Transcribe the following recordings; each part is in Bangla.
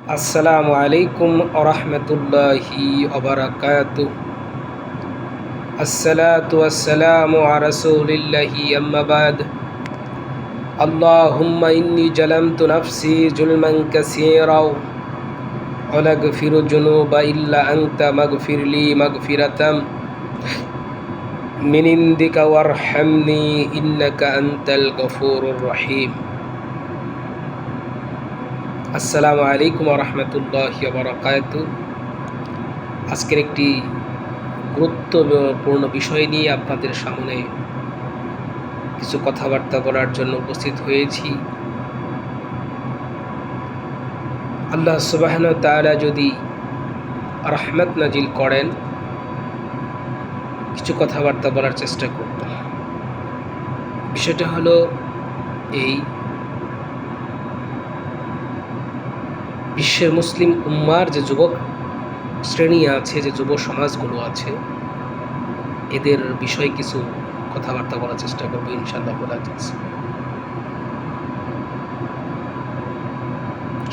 আসসালামু আলাইকুম ওরহমতুল্লাহি ওবারাকাতুহ। আসসালাতু ওয়াসসালামু আলা রাসূলিল্লাহি আম্মা বাদ। আল্লাহুম্মা ইন্নী জালামতু নাফসি জুলমান কাসীরা ওয়া লা আগফিরু যুনুবা ইল্লা আনতা মাগফিরলি মাগফিরাতাম মিন ইনদিকা ওয়ারহামনি ইন্নাকা আনতাল গফুরুর রহিম। আসসালামু আলাইকুম রহমতুল্লাহি ওয়া বারাকাতুহু। আজকের একটি গুরুত্বপূর্ণ বিষয় নিয়ে আপনাদের সামনে কিছু কথাবার্তা বলার জন্য উপস্থিত হয়েছি। আল্লাহ সুবহানাহু ওয়া তাআলা যদি রহমত নাজিল করেন, কিছু কথাবার্তা বলার চেষ্টা করব। বিষয়টা হলো এই, বিশ্বের মুসলিম উম্মার যে যুবক শ্রেণী আছে, যে যুব সমাজগুলো আছে, এদের বিষয়ে কিছু কথাবার্তা বলার চেষ্টা করবো ইনশাআল্লাহ। বলা যাচ্ছে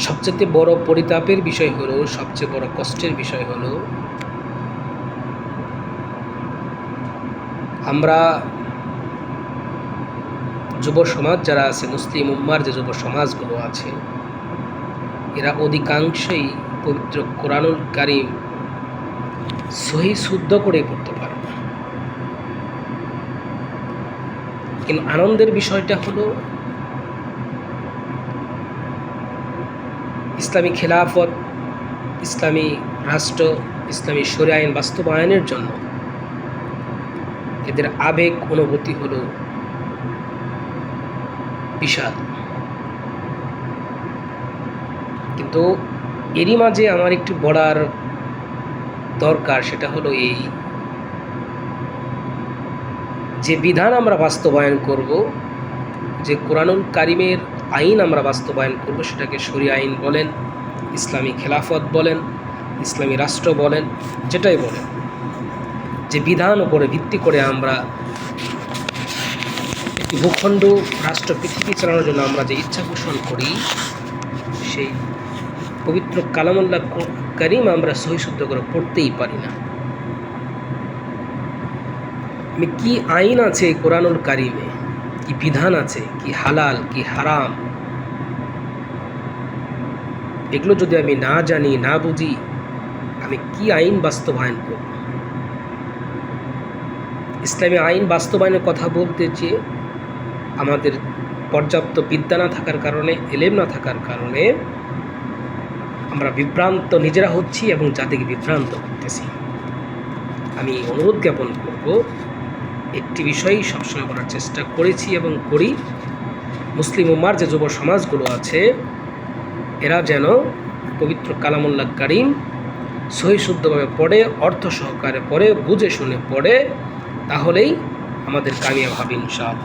সবচেয়ে বড় পরিতাপের বিষয় হলো, সবচেয়ে বড় কষ্টের বিষয় হলো, আমরা যুব সমাজ যারা আছে, মুসলিম উম্মার যে যুব সমাজগুলো আছে, এরা অধিকাংশই পবিত্র কোরআনুল কারীম সহি শুদ্ধ করে পড়তে পারে না। কিন্তু আনন্দের বিষয়টা হলো, ইসলামী খেলাফত, ইসলামী রাষ্ট্র, ইসলামী শরিয়া আইন বাস্তবায়নের জন্য এদের আবেগ অনুভূতি হলো বিশাল। কিন্তু এরই মাঝে আমার একটু বলার দরকার, সেটা হলো এই, যে বিধান আমরা বাস্তবায়ন করব, যে কোরআনুল কারীমের আইন আমরা বাস্তবায়ন করব, সেটাকে শরিয়া আইন বলেন, ইসলামী খেলাফত বলেন, ইসলামী রাষ্ট্র বলেন, যেটাই বলেন, যে বিধান উপরে ভিত্তি করে আমরা একটি ভূখণ্ড রাষ্ট্র পৃথিবী চালানোর জন্য আমরা যে ইচ্ছা পোষণ করি, সেই পবিত্র কালামুল্লাহ কারীম আমরা সহি শুদ্ধ করে পড়তেই পারি না। কি আইন আছে কোরআনুল কারীমে, কি বিধান আছে, কি হালাল কি হারাম, এগুলো যদি আমি না জানি, না বুঝি, আমি কি আইন বাস্তবায়ন করব? ইসলামী আইন বাস্তবায়নের কথা বলতে চেয়ে আমাদের পর্যাপ্ত বিদ্যা না থাকার কারণে, এলেম না থাকার কারণে আমরা বিভ্রান্ত নিজেরা হচ্ছি এবং জাতিকে বিভ্রান্ত করতেছি। আমি অনুরোধ জ্ঞাপন করব, একটি বিষয়ই সবসময় বলার চেষ্টা করেছি এবং করি, মুসলিম উম্মার যে যুব সমাজগুলো আছে, এরা যেন পবিত্র কালামুল্লাহ কারীম সহি শুদ্ধভাবে পড়ে, অর্থ সহকারে পড়ে, বুঝে শুনে পড়ে, তাহলেই আমাদের কামিয়াব হবে ইনশাআল্লাহ।